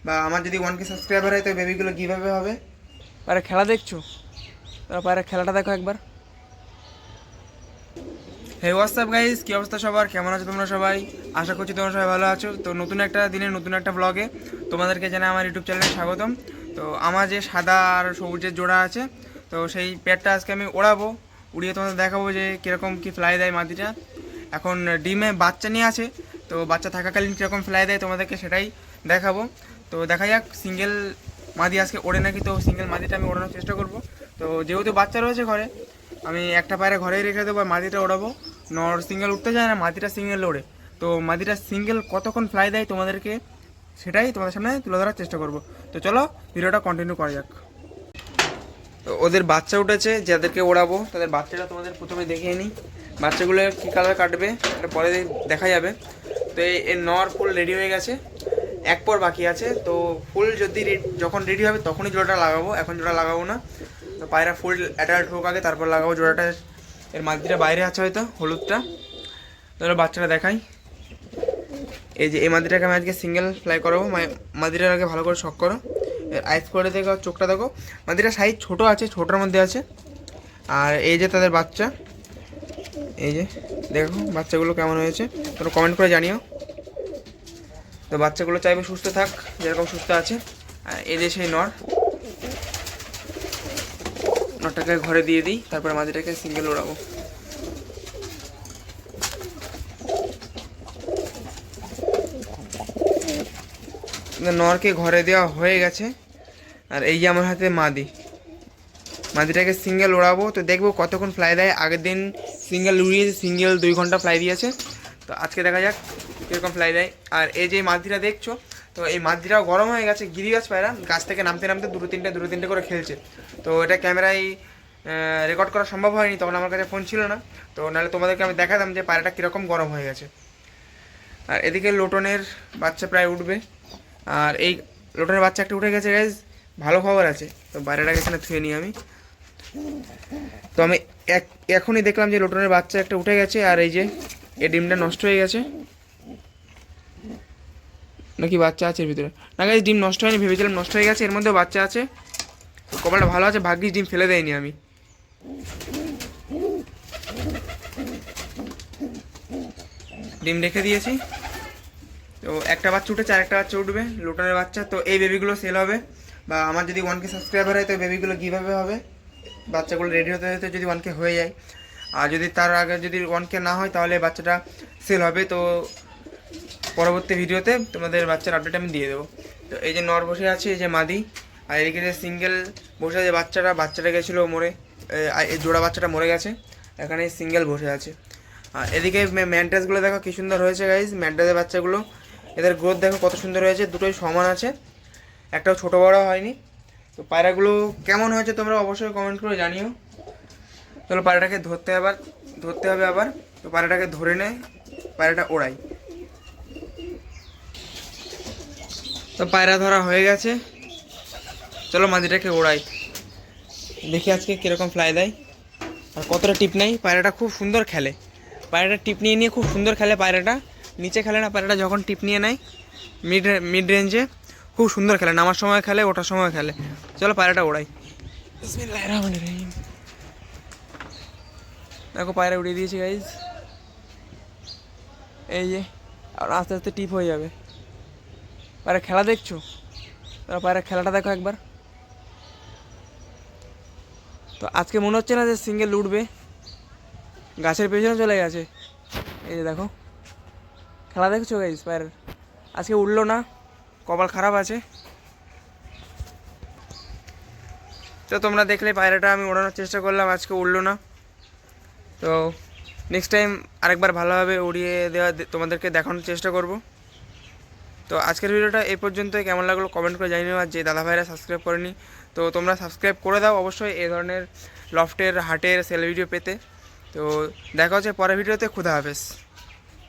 বা আমার যদি 1K সাবস্ক্রাইবার হয় তো বেবিগুলো কীভাবে হবে। পায়রা খেলা দেখছো, তারা পায়রা খেলাটা দেখো একবার। হে হোয়াটসঅ্যাপ গাইস, কী অবস্থা সবার, কেমন আছো তোমরা সবাই? আশা করছি তোমরা সবাই ভালো আছো। তো নতুন একটা দিনে নতুন একটা ব্লগে তোমাদেরকে জানাই আমার ইউটিউব চ্যানেলে স্বাগতম। তো আমার যে সাদা আর সবুজের জোড়া আছে, তো সেই পেয়ারটা আজকে আমি ওড়াবো, উড়িয়ে তোমাদের দেখাবো যে কীরকম কী ফ্লাই দেয় মাদিটা। এখন ডিমে বাচ্চা নিয়ে আছে, তো বাচ্চা থাকাকালীন কীরকম ফ্লাই দেয় তোমাদেরকে সেটাই দেখাবো। তো দেখা যাক সিঙ্গেল মাদি আজকে ওড়ে নাকি। তো সিঙ্গেল মাদিটা আমি ওড়ানোর চেষ্টা করব। তো যেহেতু বাচ্চা রয়েছে ঘরে, আমি একটা পায়রা ঘরেই রেখে দেবো, মাদিটা ওড়াবো। নর সিঙ্গেল উঠতে যায় না, মাদিটা সিঙ্গেল ওড়ে। তো মাদিটা সিঙ্গেল কতক্ষণ ফ্লাই দেয় তোমাদেরকে সেটাই তোমাদের সামনে তুলে ধরার চেষ্টা করব। তো চলো ভিডিওটা কন্টিনিউ করা যাক। তো ওদের বাচ্চা উঠেছে, যাদেরকে ওড়াবো তাদের বাচ্চাটা তোমাদের প্রথমে দেখিয়ে নিই। বাচ্চাগুলো কী কালার কাটবে এটা পরে দেখা যাবে। তো এই নর ফুল রেডি হয়ে গেছে, এক পর বাকি আছে। তো ফুল যদি যখন রেডি হবে তখনই জোড়াটা লাগাবো, এখন জোড়া লাগাবো না। তো পায়রা ফুল অ্যাডাল্ট হোক আগে, তারপর লাগাবো জোড়াটা। এর মাদিটা বাইরে আছে হয়তো, হলুদটা। তাহলে বাচ্চাটা দেখাই। এই যে এই মাদিটাকে আমি আজকে সিঙ্গেল ফ্লাই করাবো। মাদিটার আগে ভালো করে শক করো, আইস করে দেখো, চোখটা দেখো। মাদিটার সাইজ ছোটো আছে, ছোটোর মধ্যে আছে। আর এই যে তাদের বাচ্চা, এই যে দেখো বাচ্চাগুলো কেমন হয়েছে, তোমরা কমেন্ট করে জানিও। তো বাচ্চাগুলো চাইবে সুস্থ থাক, যেরকম সুস্থ আছে। আর এই যে সেই নরটাকে ঘরে দিয়ে দিই, তারপরে মাদিটাকে সিঙ্গেল ওড়াবো। নরকে ঘরে দেওয়া হয়ে গেছে, আর এই যে আমার হাতে মাদিটাকে সিঙ্গেল ওড়াবো। তো দেখবো কতক্ষণ ফ্লাই দেয়। আগের দিন সিঙ্গেল উড়িয়েছে, সিঙ্গেল 2 ঘন্টা ফ্লাই দিয়েছে। তো আজকে দেখা যাক কীরকম ফ্লাই দেয়। আর এই যে মাদিটা দেখছো, তো এই মাদিটাও গরম হয়ে গেছে। গিরিবাজ পায়রা গাছ থেকে নামতে নামতে দুটো তিনটে করে খেলছে। তো এটা ক্যামেরায় রেকর্ড করা সম্ভব হয়নি, তখন আমার কাছে ফোন ছিল না। তো নাহলে তোমাদেরকে আমি দেখাতাম যে পায়রাটা কীরকম গরম হয়ে গেছে। আর এদিকে লোটনের বাচ্চা প্রায় উঠবে। আর এই লোটনের বাচ্চা একটা উঠে গেছে গাইজ, ভালো খবর আছে। তো বাইরেটাকে এখানে থুয়ে নিই আমি। তো আমি এখনই দেখলাম যে লোটনের বাচ্চা একটা উঠে গেছে। আর এই যে এই ডিমটা নষ্ট হয়ে গেছে নাকি বাচ্চা আছে এর ভিতরে? না গাইজ, ডিম নষ্ট হয়নি, ভেবেছিলাম নষ্ট হয়ে গেছে, এর মধ্যেও বাচ্চা আছে। কপালটা ভালো আছে, ভাগ্যিস ডিম ফেলে দেয়নি আমি। ডিম রেখে দিয়েছি। তো একটা বাচ্চা উঠেছে, আর একটা বাচ্চা উঠবে লোটনের বাচ্চা। তো এই বেবিগুলো সেল হবে, বা আমার যদি 1K সাবস্ক্রাইবার হয় তো বেবিগুলো কীভাবে হবে। বাচ্চাগুলো রেডি হতে হতে যদি 1K হয়ে যায়, আর যদি তার আগে যদি 1K না হয় তাহলে বাচ্চাটা সেল হবে। তো পরবর্তী ভিডিওতে তোমাদের বাচ্চার আপডেট আমি দিয়ে দেবো। তো এই যে নর বসে আছে, এই যে মাদি। আর এদিকে যে সিঙ্গেল বসে আছে বাচ্চাটা গেছিলো মরে, এই জোড়া বাচ্চাটা মরে গেছে, এখানে সিঙ্গেল বসে আছে। আর এদিকে ম্যান্টাসগুলো দেখো কী সুন্দর হয়েছে গাইজ। ম্যান্টাসের বাচ্চাগুলো, এদের গ্রোথ দেখো কত সুন্দর হয়েছে, দুটোই সমান আছে, একটাও ছোটো বড় হয়নি। তো পায়রাগুলো কেমন হয়েছে তোমরা অবশ্যই কমেন্ট করে জানিও। চলো পায়রাটাকে ধরতে হবে আবার। তো পায়রাটাকে ধরে নে, পায়রাটা ওড়াই। তো পায়রা ধরা হয়ে গেছে, চলো মাদিটাকে ওড়াই, দেখি আজকে কীরকম ফ্লাই দেয় আর কতটা টিপ নেয়। পায়রাটা খুব সুন্দর খেলে, পায়রাটা টিপ নিয়ে খুব সুন্দর খেলে। পায়রাটা নিচে খেলে না, পায়রাটা যখন টিপ নিয়ে নেয় মিড রেঞ্জে খুব সুন্দর খেলে, নামার সময় খেলে, ওঠার সময় খেলে। চলো পায়রাটা ওড়াই। বিসমিল্লাহির রহমানির রহিম। দেখো পায়রা উড়িয়ে দিয়েছি গাইজ, এই যে। আর আস্তে আস্তে টিপ হয়ে যাবে। পায়রা খেলা দেখছো, তারা পায়রা খেলাটা দেখো একবার। তো আজকে মনে হচ্ছে না যে সিঙ্গেল উঠবে, গাছের পেছনে চলে গেছে। এই যে দেখো খেলা দেখছো গাইজ, পায়রার আজকে উঠলো না, কপাল খারাপ আছে। তো তোমরা দেখলে পায়রাটা আমি ওড়ানোর চেষ্টা করলাম, আজকে উঠলো না। তো নেক্সট টাইম আরেকবার ভালোভাবে উড়িয়ে দেওয়া তোমাদেরকে দেখানোর চেষ্টা করব। তো আজকের ভিডিওটা এই পর্যন্তই। কেমন লাগলো কমেন্ট করে জানিও। আর যে দাদা ভাইরা সাবস্ক্রাইব করেনি, তো তোমরা সাবস্ক্রাইব করে দাও অবশ্যই এই ধরনের লফটের হাটের সেল ভিডিও পেতে। তো দেখা হচ্ছে পরের ভিডিওতে। খুদা হাফেজ।